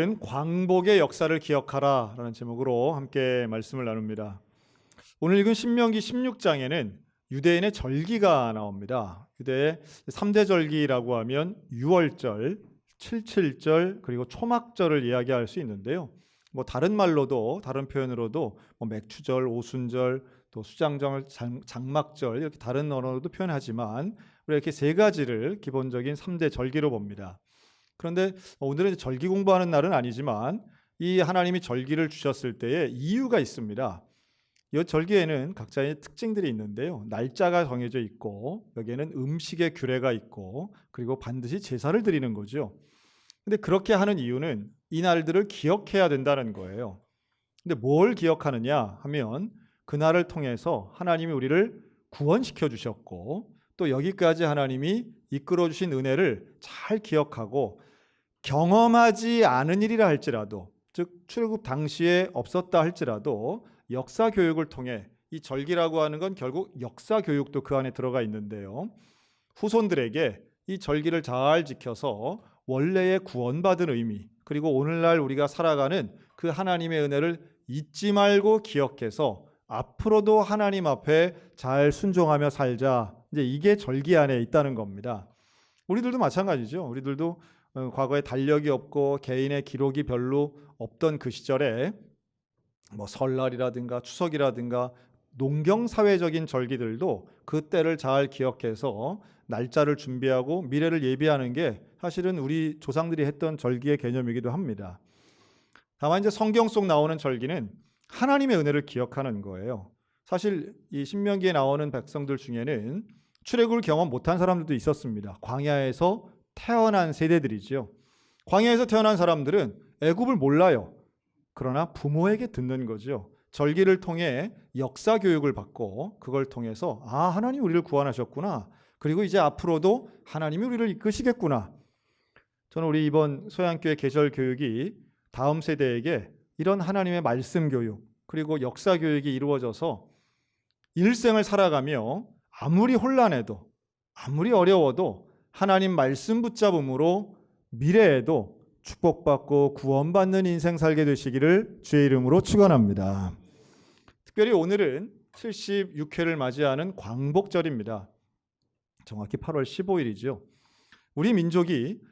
오늘은 광복의 역사를 기억하라 라는 제목으로 함께 말씀을 나눕니다. 오늘 읽은 신명기 16장에는 유대인의 절기가 나옵니다. 유대의 3대 절기라고 하면 유월절, 칠칠절 그리고 초막절을 이야기할 수 있는데요. 다른 말로도 다른 표현으로도 맥추절, 오순절, 또 수장절, 장막절 이렇게 다른 언어로도 표현하지만 우리가 이렇게 세 가지를 기본적인 3대 절기로 봅니다. 그런데 오늘은 절기 공부하는 날은 아니지만 이 하나님이 절기를 주셨을 때에 이유가 있습니다. 이 절기에는 각자의 특징들이 있는데요. 날짜가 정해져 있고 여기에는 음식의 규례가 있고 그리고 반드시 제사를 드리는 거죠. 근데 그렇게 하는 이유는 이 날들을 기억해야 된다는 거예요. 근데 뭘 기억하느냐 하면 그날을 통해서 하나님이 우리를 구원시켜 주셨고 또 여기까지 하나님이 이끌어 주신 은혜를 잘 기억하고 경험하지 않은 일이라 할지라도, 즉 출애굽 당시에 없었다 할지라도 역사 교육을 통해, 이 절기라고 하는 건 결국 역사 교육도 그 안에 들어가 있는데요, 후손들에게 이 절기를 잘 지켜서 원래의 구원받은 의미, 그리고 오늘날 우리가 살아가는 그 하나님의 은혜를 잊지 말고 기억해서 앞으로도 하나님 앞에 잘 순종하며 살자, 이제 이게 절기 안에 있다는 겁니다. 우리들도 마찬가지죠. 우리들도 과거에 달력이 없고 개인의 기록이 별로 없던 그 시절에 설날이라든가 추석이라든가 농경사회적인 절기들도 그 때를 잘 기억해서 날짜를 준비하고 미래를 예비하는 게 사실은 우리 조상들이 했던 절기의 개념이기도 합니다. 다만 이제 성경 속 나오는 절기는 하나님의 은혜를 기억하는 거예요. 사실 이 신명기에 나오는 백성들 중에는 출애굽을 경험 못한 사람들도 있었습니다. 광야에서 태어난 세대들이죠. 광야에서 태어난 사람들은 애굽을 몰라요. 그러나 부모에게 듣는 거죠. 절기를 통해 역사 교육을 받고 그걸 통해서 하나님이 우리를 구원하셨구나. 그리고 이제 앞으로도 하나님이 우리를 이끄시겠구나. 저는 우리 이번 소양교회 계절 교육이 다음 세대에게 이런 하나님의 말씀 교육 그리고 역사 교육이 이루어져서 일생을 살아가며 아무리 혼란해도 아무리 어려워도 하나님 말씀 붙잡음으로 미래에도 축복받고 구원받는 인생 살게 되시기를 주의 이름으로 축원합니다. 특별히 오늘은 76회를 맞이하는 광복절입니다. 정확히 8월 15일이죠. 우리 민족이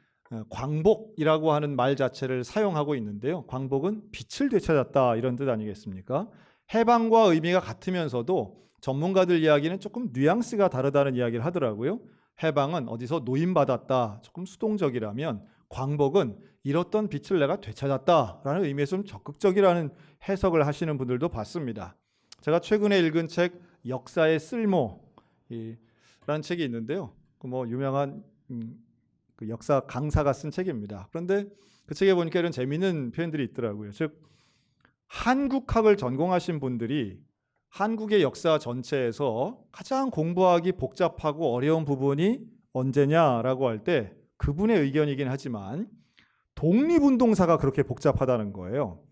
광복이라고 하는 말 자체를 사용하고 있는데요. 광복은 빛을 되찾았다 이런 뜻 아니겠습니까? 해방과 의미가 같으면서도 전문가들 이야기는 조금 뉘앙스가 다르다는 이야기를 하더라고요. 해방은 어디서 노임받았다, 조금 수동적이라면 광복은 잃었던 빛을 내가 되찾았다라는 의미에서 좀 적극적이라는 해석을 하시는 분들도 봤습니다. 제가 최근에 읽은 책 역사의 쓸모라는 책이 있는데요. 유명한 그 역사 강사가 쓴 책입니다. 그런데 그 책에 보니까 이런 재미있는 표현들이 있더라고요. 즉 한국학을 전공하신 분들이 한국의 역사 전체에서 가장 공부하기 복잡하고 어려운 부분이 언제냐라고 할 때 그분의 의견이긴 하지만 독립운동사가 그렇게 복잡하다는 거예요.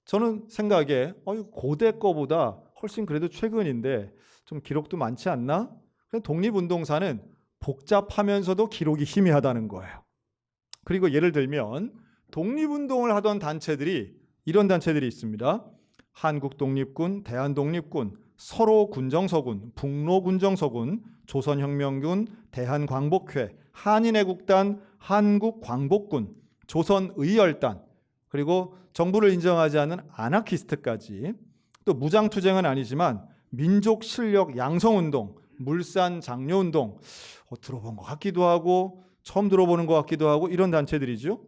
저는 생각에 고대 거보다 훨씬 그래도 최근인데 좀 기록도 많지 않나? 독립운동사는 복잡하면서도 기록이 희미하다는 거예요. 그리고 예를 들면 독립운동을 하던 단체들이 이런 단체들이 있습니다. 한국독립군, 대한독립군, 서로군정서군, 북로군정서군, 조선혁명군, 대한광복회, 한인애국단, 한국광복군, 조선의열단, 그리고 정부를 인정하지 않는 아나키스트까지, 또 무장투쟁은 아니지만 민족실력 양성운동, 물산장려운동, 들어본 것 같기도 하고 처음 들어보는 것 같기도 하고 이런 단체들이죠.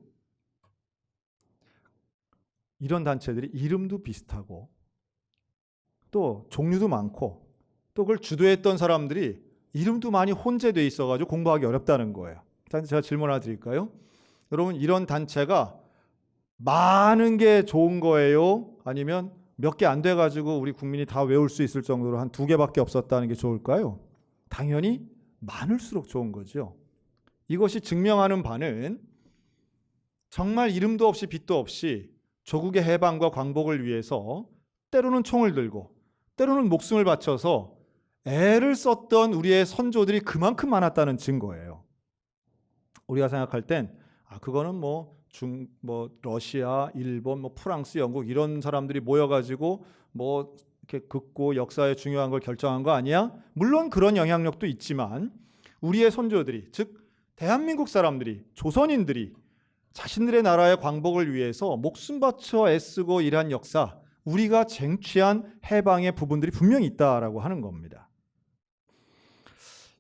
이런 단체들이 이름도 비슷하고 또 종류도 많고 또 그걸 주도했던 사람들이 이름도 많이 혼재되어 있어가지고 공부하기 어렵다는 거예요. 제가 질문 하나 드릴까요? 여러분, 이런 단체가 많은 게 좋은 거예요? 아니면 몇 개 안 돼가지고 우리 국민이 다 외울 수 있을 정도로 한 2개밖에 없었다는 게 좋을까요? 당연히 많을수록 좋은 거죠. 이것이 증명하는 바는 정말 이름도 없이 빛도 없이 조국의 해방과 광복을 위해서 때로는 총을 들고 때로는 목숨을 바쳐서 애를 썼던 우리의 선조들이 그만큼 많았다는 증거예요. 우리가 생각할 땐 그거는 러시아, 일본, 프랑스, 영국 이런 사람들이 모여가지고 이렇게 긋고 역사의 중요한 걸 결정한 거 아니야? 물론 그런 영향력도 있지만 우리의 선조들이, 즉 대한민국 사람들이, 조선인들이 자신들의 나라의 광복을 위해서 목숨 바쳐 애쓰고 일한 역사, 우리가 쟁취한 해방의 부분들이 분명히 있다라고 하는 겁니다.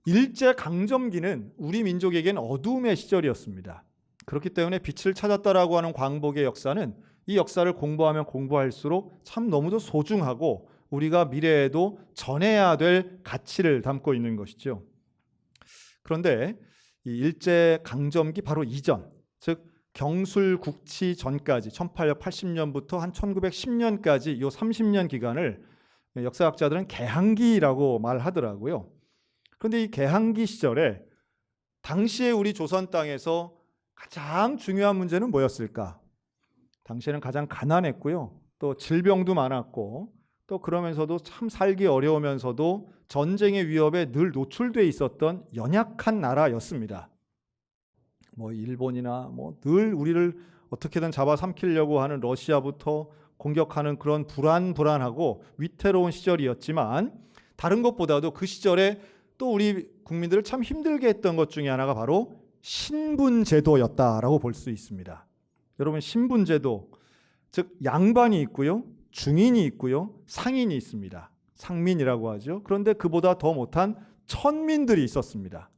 일제 강점기는 우리 민족에겐 어두움의 시절이었습니다. 그렇기 때문에 빛을 찾았다라고 하는 광복의 역사는 이 역사를 공부하면 공부할수록 참 너무도 소중하고 우리가 미래에도 전해야 될 가치를 담고 있는 것이죠. 그런데 이 일제 강점기 바로 이전, 즉 경술국치 전까지 1880년부터 한 1910년까지 이 30년 기간을 역사학자들은 개항기라고 말하더라고요. 그런데 이 개항기 시절에 당시에 우리 조선 땅에서 가장 중요한 문제는 뭐였을까? 당시에는 가장 가난했고요. 또 질병도 많았고 또 그러면서도 참 살기 어려우면서도 전쟁의 위협에 늘 노출돼 있었던 연약한 나라였습니다. 일본이나 늘 우리를 어떻게든 잡아삼키려고 하는 러시아부터 공격하는 그런 불안하고 위태로운 시절이었지만 다른 것보다도 그 시절에 또 우리 국민들을 참 힘들게 했던 것 중에 하나가 바로 신분제도였다라고 볼 수 있습니다. 여러분, 신분제도, 즉 양반이 있고요, 중인이 있고요, 상인이 있습니다. 상민이라고 하죠. 그런데 그보다 더 못한 천민들이 있었습니다.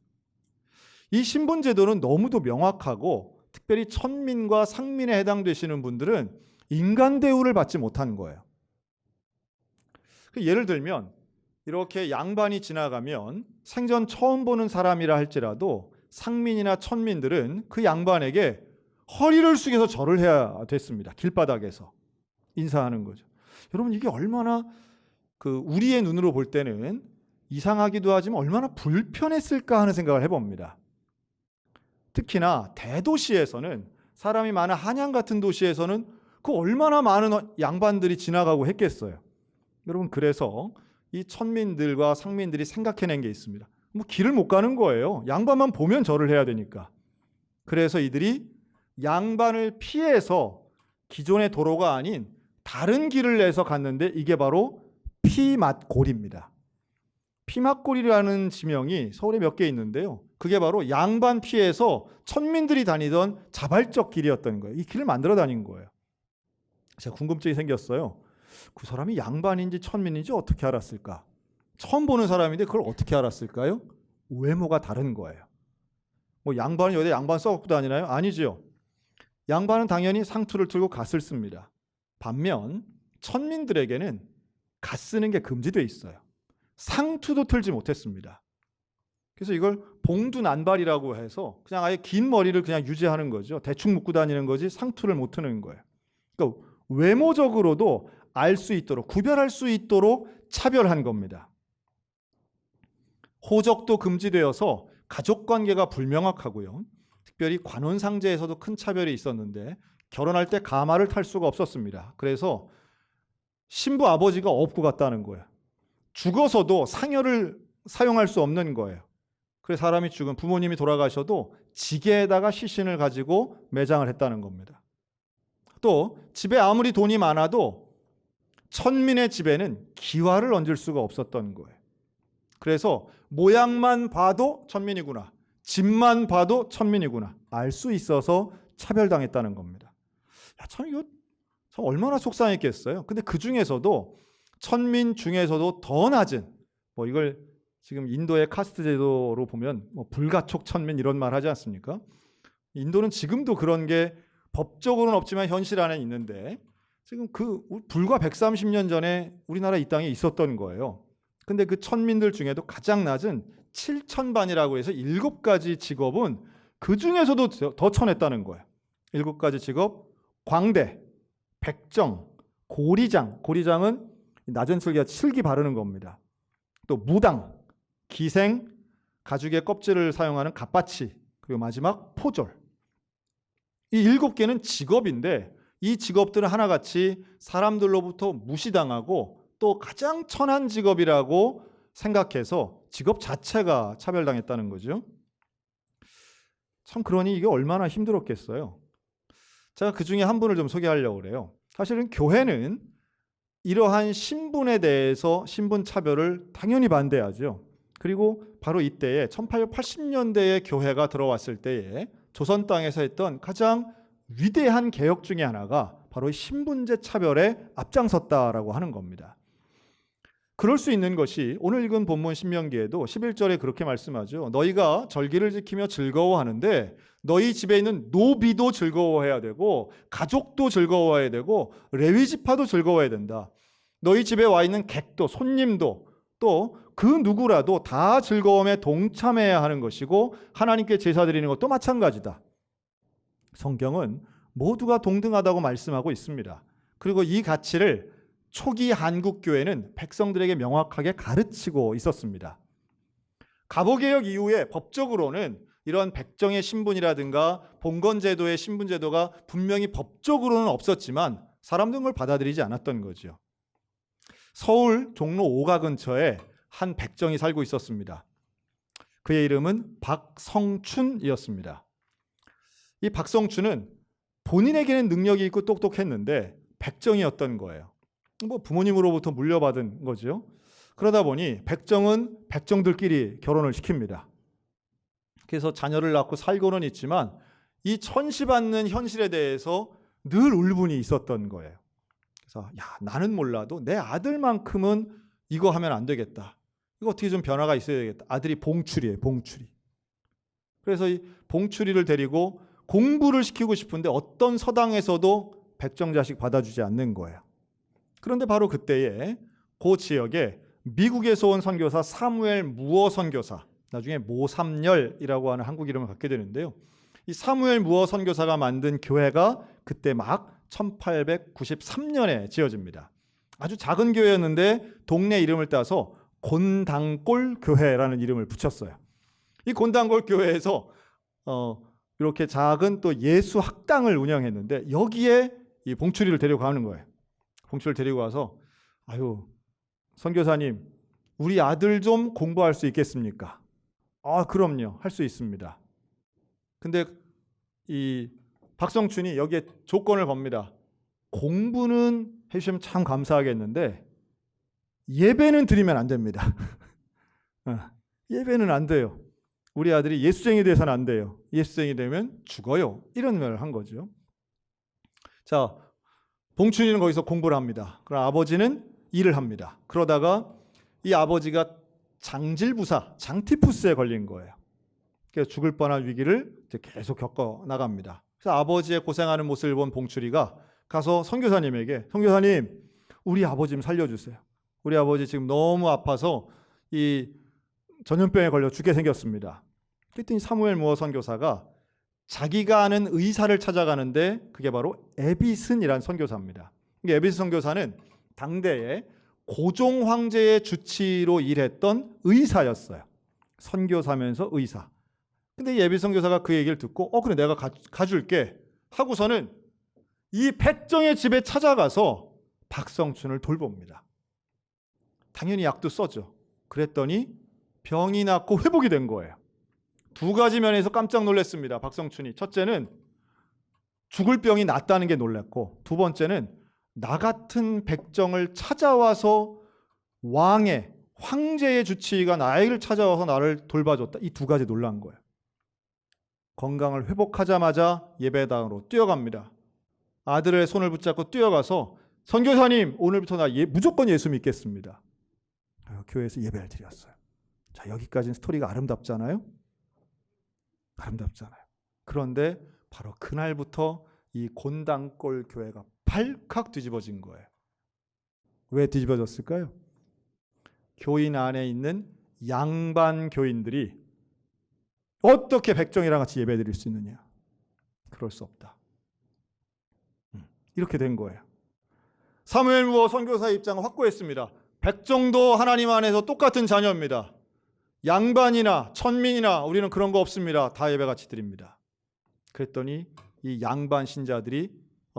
이 신분제도는 너무도 명확하고 특별히 천민과 상민에 해당되시는 분들은 인간 대우를 받지 못한 거예요. 예를 들면 이렇게 양반이 지나가면 생전 처음 보는 사람이라 할지라도 상민이나 천민들은 그 양반에게 허리를 숙여서 절을 해야 됐습니다. 길바닥에서 인사하는 거죠. 여러분, 이게 얼마나 우리의 눈으로 볼 때는 이상하기도 하지만 얼마나 불편했을까 하는 생각을 해봅니다. 특히나 대도시에서는, 사람이 많은 한양 같은 도시에서는 그 얼마나 많은 양반들이 지나가고 했겠어요. 여러분, 그래서 이 천민들과 상민들이 생각해낸 게 있습니다. 길을 못 가는 거예요. 양반만 보면 절을 해야 되니까. 그래서 이들이 양반을 피해서 기존의 도로가 아닌 다른 길을 내서 갔는데 이게 바로 피맛골입니다. 피맛골이라는 지명이 서울에 몇 개 있는데요. 그게 바로 양반 피해서 천민들이 다니던 자발적 길이었던 거예요. 이 길을 만들어 다닌 거예요. 제가 궁금증이 생겼어요. 그 사람이 양반인지 천민인지 어떻게 알았을까? 처음 보는 사람인데 그걸 어떻게 알았을까요? 외모가 다른 거예요. 양반은 여기다 양반 써갖고 다니나요? 아니죠. 양반은 당연히 상투를 틀고 갓을 씁니다. 반면 천민들에게는 갓 쓰는 게 금지되어 있어요. 상투도 틀지 못했습니다. 그래서 이걸 봉두난발이라고 해서 그냥 아예 긴 머리를 그냥 유지하는 거죠. 대충 묶고 다니는 거지 상투를 못 트는 거예요. 그러니까 외모적으로도 알 수 있도록, 구별할 수 있도록 차별한 겁니다. 호적도 금지되어서 가족관계가 불명확하고요. 특별히 관혼상제에서도 큰 차별이 있었는데 결혼할 때 가마를 탈 수가 없었습니다. 그래서 신부 아버지가 업고 갔다는 거예요. 죽어서도 상여를 사용할 수 없는 거예요. 그래서 사람이 죽은, 부모님이 돌아가셔도 지게에다가 시신을 가지고 매장을 했다는 겁니다. 또 집에 아무리 돈이 많아도 천민의 집에는 기와를 얹을 수가 없었던 거예요. 그래서 모양만 봐도 천민이구나, 집만 봐도 천민이구나 알 수 있어서 차별당했다는 겁니다. 이거 참 얼마나 속상했겠어요. 근데 그 중에서도 천민 중에서도 더 낮은, 이걸 지금 인도의 카스트 제도로 보면 불가촉 천민 이런 말 하지 않습니까? 인도는 지금도 그런 게 법적으로는 없지만 현실 안에 있는데 지금 불과 130년 전에 우리나라 이 땅에 있었던 거예요. 근데 그 천민들 중에도 가장 낮은 7천반이라고 해서 7가지 직업은 그 중에서도 더 천했다는 거예요. 7가지 직업: 광대, 백정, 고리장. 고리장은 낮은 칠기가 칠기 바르는 겁니다. 또 무당, 기생, 가죽의 껍질을 사용하는 갓바치, 그리고 마지막 포졸. 이 7개는 직업인데 이 직업들은 하나같이 사람들로부터 무시당하고 또 가장 천한 직업이라고 생각해서 직업 자체가 차별당했다는 거죠. 참, 그러니 이게 얼마나 힘들었겠어요. 제가 그 중에 한 분을 좀 소개하려고 그래요. 사실은 교회는 이러한 신분에 대해서 신분 차별을 당연히 반대하죠. 그리고 바로 이때에 1880년대에 교회가 들어왔을 때에 조선 땅에서 했던 가장 위대한 개혁 중에 하나가 바로 신분제 차별에 앞장섰다라고 하는 겁니다. 그럴 수 있는 것이 오늘 읽은 본문 신명기에도 11절에 그렇게 말씀하죠. 너희가 절기를 지키며 즐거워하는데 너희 집에 있는 노비도 즐거워해야 되고 가족도 즐거워해야 되고 레위 지파도 즐거워해야 된다. 너희 집에 와 있는 객도 손님도 또 그 누구라도 다 즐거움에 동참해야 하는 것이고 하나님께 제사 드리는 것도 마찬가지다. 성경은 모두가 동등하다고 말씀하고 있습니다. 그리고 이 가치를 초기 한국 교회는 백성들에게 명확하게 가르치고 있었습니다. 갑오개혁 이후에 법적으로는 이런 백정의 신분이라든가 봉건제도의 신분제도가 분명히 법적으로는 없었지만 사람들은 그걸 받아들이지 않았던 거죠. 서울 종로 5가 근처에 한 백정이 살고 있었습니다. 그의 이름은 박성춘이었습니다. 이 박성춘은 본인에게는 능력이 있고 똑똑했는데 백정이었던 거예요. 부모님으로부터 물려받은 거죠. 그러다 보니 백정은 백정들끼리 결혼을 시킵니다. 그래서 자녀를 낳고 살고는 있지만 이 천시받는 현실에 대해서 늘 울분이 있었던 거예요. 그래서 나는 몰라도 내 아들만큼은 이거 하면 안 되겠다. 이거 어떻게 좀 변화가 있어야 되겠다. 아들이 봉출이에요. 봉출이. 그래서 이 봉출이를 데리고 공부를 시키고 싶은데 어떤 서당에서도 백정 자식 받아주지 않는 거예요. 그런데 바로 그때에 그 지역에 미국에서 온 선교사 사무엘 무어 선교사, 나중에 모삼열이라고 하는 한국 이름을 갖게 되는데요. 이 사무엘 무어 선교사가 만든 교회가 그때 막 1893년에 지어집니다. 아주 작은 교회였는데 동네 이름을 따서 곤당골 교회라는 이름을 붙였어요. 이 곤당골 교회에서 이렇게 작은 또 예수 학당을 운영했는데 여기에 이 봉출이를 데리고 가는 거예요. 봉출을 데리고 와서 선교사님 우리 아들 좀 공부할 수 있겠습니까? 그럼요. 할 수 있습니다. 근데 이 박성춘이 여기에 조건을 겁니다. 공부는 해주시면 참 감사하겠는데 예배는 드리면 안 됩니다. 예배는 안 돼요. 우리 아들이 예수쟁이 돼서는 안 돼요. 예수쟁이 되면 죽어요. 이런 말을 한 거죠. 자, 봉춘이는 거기서 공부를 합니다. 그럼 아버지는 일을 합니다. 그러다가 이 아버지가 장질부사, 장티푸스에 걸린 거예요. 그래서 죽을 뻔한 위기를 계속 겪어 나갑니다. 그래서 아버지의 고생하는 모습을 본 봉출이가 가서 선교사님에게 선교사님 우리 아버지 좀 살려주세요. 우리 아버지 지금 너무 아파서 이 전염병에 걸려 죽게 생겼습니다. 그랬더니 사무엘 무어 선교사가 자기가 아는 의사를 찾아가는데 그게 바로 에비슨이라는 선교사입니다. 에비슨 선교사는 당대에 고종 황제의 주치로 일했던 의사였어요. 선교사면서 의사. 근데 에비슨 선교사가 그 얘기를 듣고 그래 내가 가줄게 하고서는 이 백정의 집에 찾아가서 박성춘을 돌봅니다. 당연히 약도 써죠. 그랬더니 병이 낫고 회복이 된 거예요. 두 가지 면에서 깜짝 놀랐습니다. 박성춘이. 첫째는 죽을 병이 낫다는 게 놀랐고 두 번째는 나 같은 백정을 찾아와서 황제의 주치의가 나에게 찾아와서 나를 돌봐줬다. 이 두 가지 놀란 거예요. 건강을 회복하자마자 예배당으로 뛰어갑니다. 아들의 손을 붙잡고 뛰어가서 선교사님 오늘부터 나 무조건 예수 믿겠습니다. 교회에서 예배를 드렸어요. 자, 여기까지는 스토리가 아름답잖아요. 아름답잖아요. 그런데 바로 그날부터 이 곤당골 교회가 발칵 뒤집어진 거예요. 왜 뒤집어졌을까요? 교인 안에 있는 양반 교인들이 어떻게 백정이랑 같이 예배 드릴 수 있느냐? 그럴 수 없다. 이렇게 된 거예요. 사무엘 무어 선교사의 입장을 확고했습니다. 백정도 하나님 안에서 똑같은 자녀입니다. 양반이나 천민이나 우리는 그런 거 없습니다. 다 예배같이 드립니다. 그랬더니 이 양반 신자들이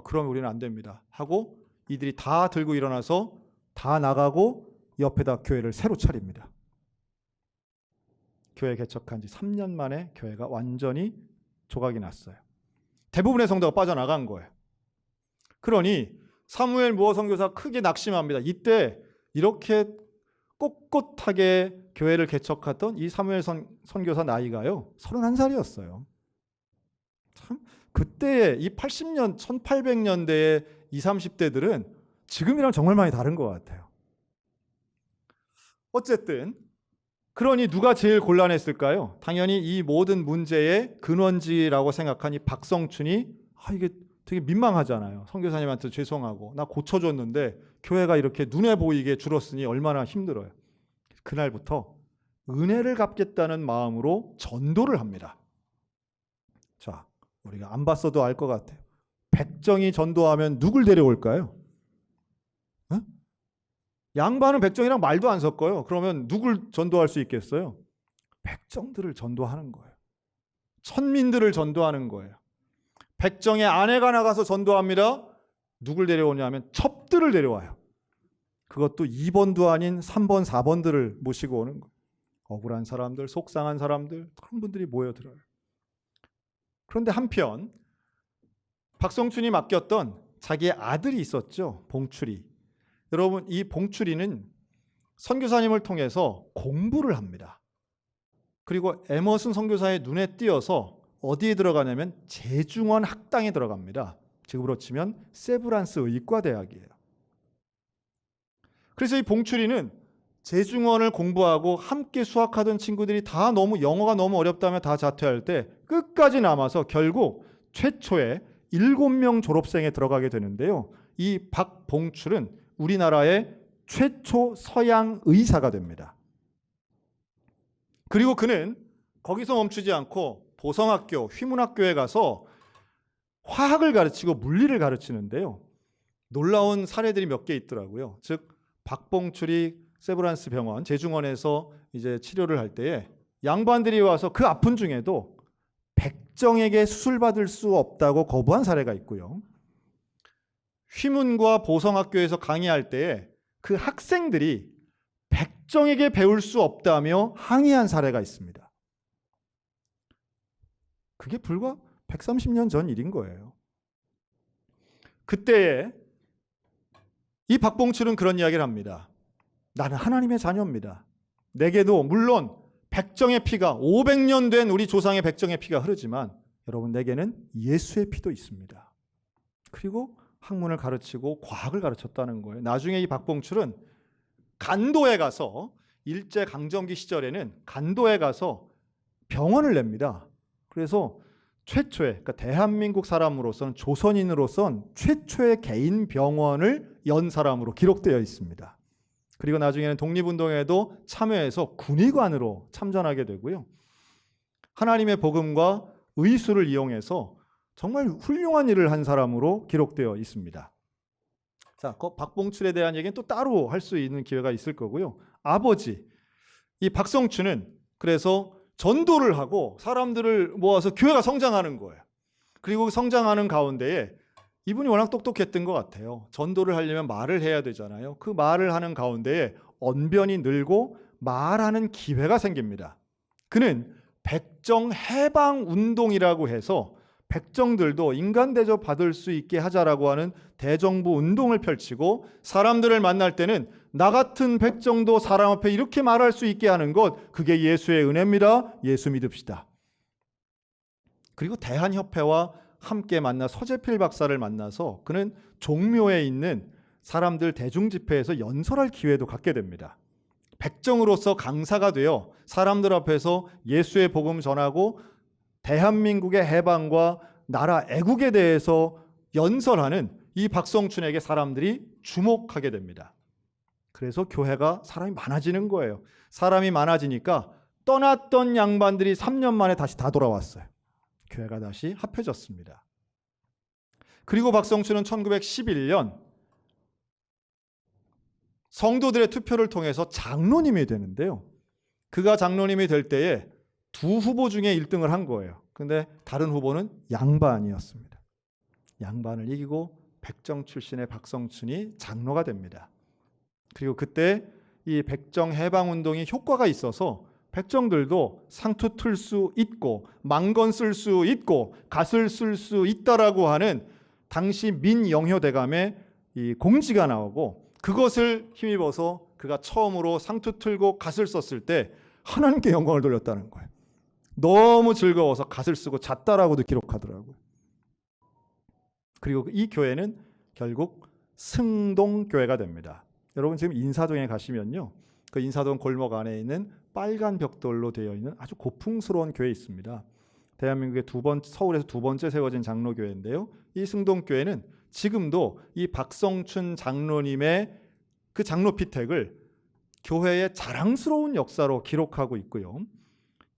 그럼 우리는 안 됩니다 하고 이들이 다 들고 일어나서 다 나가고 옆에다 교회를 새로 차립니다. 교회 개척한 지 3년 만에 교회가 완전히 조각이 났어요. 대부분의 성도가 빠져나간 거예요. 그러니 사무엘 무어 선교사가 크게 낙심합니다. 이때 이렇게 꼿꼿하게 교회를 개척했던 이 사무엘 선교사 나이가요 31살이었어요. 참 그때의 이 80년 1800년대의 20, 30대들은 지금이랑 정말 많이 다른 것 같아요. 어쨌든 그러니 누가 제일 곤란했을까요? 당연히 이 모든 문제의 근원지라고 생각한 이 박성춘이 이게 되게 민망하잖아요. 선교사님한테 죄송하고 나 고쳐줬는데 교회가 이렇게 눈에 보이게 줄었으니 얼마나 힘들어요. 그날부터 은혜를 갚겠다는 마음으로 전도를 합니다. 자, 우리가 안 봤어도 알 것 같아요. 백정이 전도하면 누굴 데려올까요? 어? 양반은 백정이랑 말도 안 섞어요. 그러면 누굴 전도할 수 있겠어요? 백정들을 전도하는 거예요. 천민들을 전도하는 거예요. 백정의 아내가 나가서 전도합니다. 누굴 데려오냐면 첩들을 데려와요. 그것도 2번도 아닌 3번, 4번들을 모시고 오는 거예요. 억울한 사람들, 속상한 사람들, 그런 분들이 모여들어요. 그런데 한편 박성춘이 맡겼던 자기의 아들이 있었죠. 봉출이. 여러분, 이 봉출이는 선교사님을 통해서 공부를 합니다. 그리고 에머슨 선교사의 눈에 띄어서 어디에 들어가냐면 재중원 학당에 들어갑니다. 지금으로 치면 세브란스 의과대학이에요. 그래서 이 봉출이는 재중원을 공부하고 함께 수학하던 친구들이 다 영어가 너무 어렵다며 다 자퇴할 때 끝까지 남아서 결국 최초의 7명 졸업생에 들어가게 되는데요. 이 박봉출은 우리나라의 최초 서양 의사가 됩니다. 그리고 그는 거기서 멈추지 않고 보성학교, 휘문학교에 가서 화학을 가르치고 물리를 가르치는데요. 놀라운 사례들이 몇 개 있더라고요. 즉 박봉출이 세브란스 병원, 재중원에서 이제 치료를 할 때에 양반들이 와서 그 아픈 중에도 백정에게 수술받을 수 없다고 거부한 사례가 있고요. 휘문과 보성학교에서 강의할 때에 그 학생들이 백정에게 배울 수 없다며 항의한 사례가 있습니다. 그게 불과 130년 전 일인 거예요. 그때에 이 박봉출은 그런 이야기를 합니다. 나는 하나님의 자녀입니다. 내게도 물론 백정의 피가 500년 된 우리 조상의 백정의 피가 흐르지만 여러분 내게는 예수의 피도 있습니다. 그리고 학문을 가르치고 과학을 가르쳤다는 거예요. 나중에 이 박봉출은 간도에 가서 일제강점기 시절에는 간도에 가서 병원을 냅니다. 그래서 최초의, 그러니까 대한민국 사람으로서는 조선인으로선 최초의 개인 병원을 연 사람으로 기록되어 있습니다. 그리고 나중에는 독립운동에도 참여해서 군의관으로 참전하게 되고요. 하나님의 복음과 의술을 이용해서 정말 훌륭한 일을 한 사람으로 기록되어 있습니다. 자, 박봉출에 대한 얘기는 또 따로 할 수 있는 기회가 있을 거고요. 아버지, 이 박성춘은 그래서 전도를 하고 사람들을 모아서 교회가 성장하는 거예요. 그리고 성장하는 가운데에 이분이 워낙 똑똑했던 것 같아요. 전도를 하려면 말을 해야 되잖아요. 그 말을 하는 가운데에 언변이 늘고 말하는 기회가 생깁니다. 그는 백정 해방 운동이라고 해서 백정들도 인간 대접 받을 수 있게 하자라고 하는 대정부 운동을 펼치고 사람들을 만날 때는 나 같은 백정도 사람 앞에 이렇게 말할 수 있게 하는 것, 그게 예수의 은혜입니다. 예수 믿읍시다. 그리고 대한협회와 함께 만나 서재필 박사를 만나서 그는 종묘에 있는 사람들 대중집회에서 연설할 기회도 갖게 됩니다. 백정으로서 강사가 되어 사람들 앞에서 예수의 복음 전하고 대한민국의 해방과 나라 애국에 대해서 연설하는 이 박성춘에게 사람들이 주목하게 됩니다. 그래서 교회가 사람이 많아지는 거예요. 사람이 많아지니까 떠났던 양반들이 3년 만에 다시 다 돌아왔어요. 교회가 다시 합해졌습니다. 그리고 박성춘은 1911년 성도들의 투표를 통해서 장로님이 되는데요. 그가 장로님이 될 때에 두 후보 중에 1등을 한 거예요. 근데 다른 후보는 양반이었습니다. 양반을 이기고 백정 출신의 박성춘이 장로가 됩니다. 그리고 그때 이 백정 해방 운동이 효과가 있어서 백정들도 상투 틀 수 있고 망건 쓸 수 있고 갓을 쓸 수 있다라고 하는 당시 민영효대감의 이 공지가 나오고 그것을 힘입어서 그가 처음으로 상투 틀고 갓을 썼을 때 하나님께 영광을 돌렸다는 거예요. 너무 즐거워서 갓을 쓰고 잤다라고도 기록하더라고요. 그리고 이 교회는 결국 승동교회가 됩니다. 여러분 지금 인사동에 가시면요, 그 인사동 골목 안에 있는 빨간 벽돌로 되어 있는 아주 고풍스러운 교회 있습니다. 대한민국의 서울에서 두 번째 세워진 장로교회인데요. 이 승동교회는 지금도 이 박성춘 장로님의 그 장로피택을 교회의 자랑스러운 역사로 기록하고 있고요.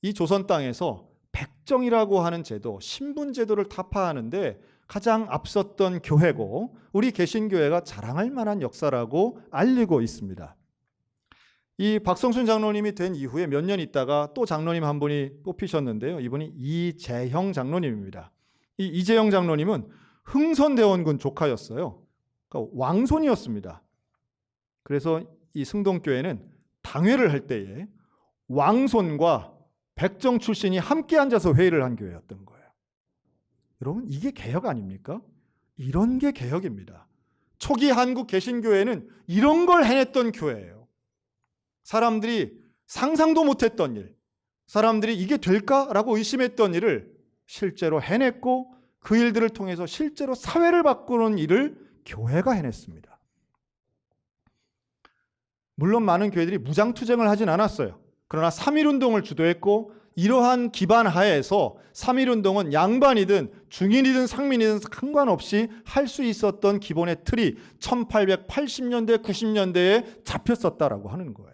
이 조선 땅에서 백정이라고 하는 제도, 신분제도를 타파하는데 가장 앞섰던 교회고 우리 개신교회가 자랑할 만한 역사라고 알리고 있습니다. 이 박성춘 장로님이 된 이후에 몇 년 있다가 또 장로님 한 분이 뽑히셨는데요. 이분이 이재형 장로님입니다. 이 이재형 장로님은 흥선대원군 조카였어요. 그러니까 왕손이었습니다. 그래서 이 승동교회는 당회를 할 때에 왕손과 백정 출신이 함께 앉아서 회의를 한 교회였던 거예요. 여러분 이게 개혁 아닙니까? 이런 게 개혁입니다. 초기 한국 개신교회는 이런 걸 해냈던 교회예요. 사람들이 상상도 못했던 일, 사람들이 이게 될까라고 의심했던 일을 실제로 해냈고 그 일들을 통해서 실제로 사회를 바꾸는 일을 교회가 해냈습니다. 물론 많은 교회들이 무장투쟁을 하진 않았어요. 그러나 3.1운동을 주도했고 이러한 기반 하에서 3.1운동은 양반이든 중인이든 상민이든 상관없이 할 수 있었던 기본의 틀이 1880년대, 90년대에 잡혔었다라고 하는 거예요.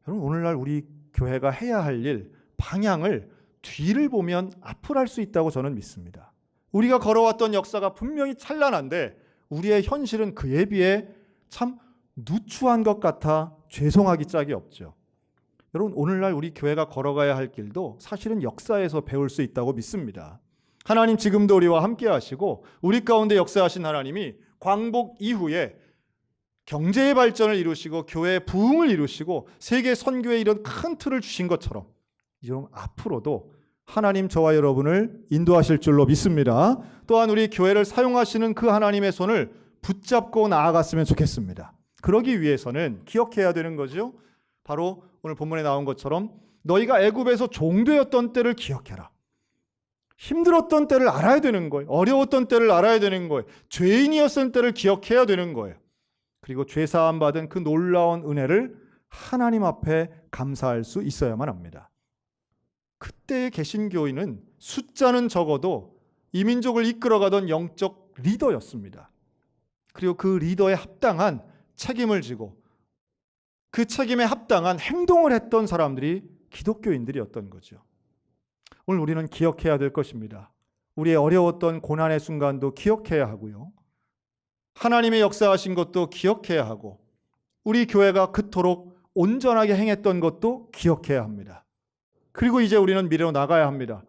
여러분 오늘날 우리 교회가 해야 할 일, 방향을 뒤를 보면 앞을 할 수 있다고 저는 믿습니다. 우리가 걸어왔던 역사가 분명히 찬란한데 우리의 현실은 그에 비해 참 누추한 것 같아 죄송하기 짝이 없죠. 여러분 오늘날 우리 교회가 걸어가야 할 길도 사실은 역사에서 배울 수 있다고 믿습니다. 하나님 지금도 우리와 함께 하시고 우리 가운데 역사하신 하나님이 광복 이후에 경제의 발전을 이루시고 교회의 부흥을 이루시고 세계 선교의 이런 큰 틀을 주신 것처럼 여러분 앞으로도 하나님 저와 여러분을 인도하실 줄로 믿습니다. 또한 우리 교회를 사용하시는 그 하나님의 손을 붙잡고 나아갔으면 좋겠습니다. 그러기 위해서는 기억해야 되는 거죠. 바로 오늘 본문에 나온 것처럼 너희가 애굽에서 종되었던 때를 기억해라. 힘들었던 때를 알아야 되는 거예요. 어려웠던 때를 알아야 되는 거예요. 죄인이었을 때를 기억해야 되는 거예요. 그리고 죄사함 받은 그 놀라운 은혜를 하나님 앞에 감사할 수 있어야만 합니다. 그때의 개신교인은 숫자는 적어도 이 민족을 이끌어가던 영적 리더였습니다. 그리고 그 리더에 합당한 책임을 지고 그 책임에 합당한 행동을 했던 사람들이 기독교인들이었던 거죠. 오늘 우리는 기억해야 될 것입니다. 우리의 어려웠던 고난의 순간도 기억해야 하고요. 하나님의 역사하신 것도 기억해야 하고 우리 교회가 그토록 온전하게 행했던 것도 기억해야 합니다. 그리고 이제 우리는 미래로 나가야 합니다.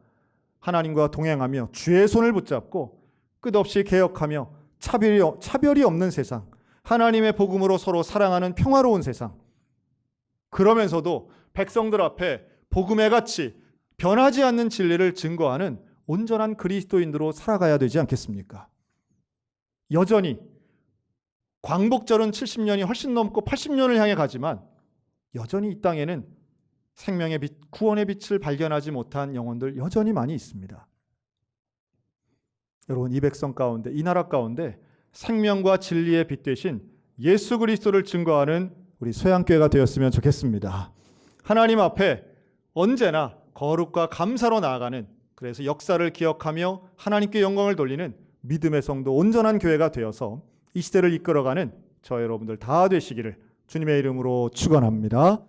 하나님과 동행하며 주의 손을 붙잡고 끝없이 개혁하며 차별이 없는 세상, 하나님의 복음으로 서로 사랑하는 평화로운 세상, 그러면서도 백성들 앞에 복음의 가치, 변하지 않는 진리를 증거하는 온전한 그리스도인으로 살아가야 되지 않겠습니까? 여전히 광복절은 70년이 훨씬 넘고 80년을 향해 가지만 여전히 이 땅에는 생명의 빛, 구원의 빛을 발견하지 못한 영혼들 여전히 많이 있습니다. 여러분 이 백성 가운데, 이 나라 가운데 생명과 진리의 빛 되신 예수 그리스도를 증거하는 우리 소양교회가 되었으면 좋겠습니다. 하나님 앞에 언제나 거룩과 감사로 나아가는, 그래서 역사를 기억하며 하나님께 영광을 돌리는 믿음의 성도 온전한 교회가 되어서 이 시대를 이끌어가는 저 여러분들 다 되시기를 주님의 이름으로 축원합니다.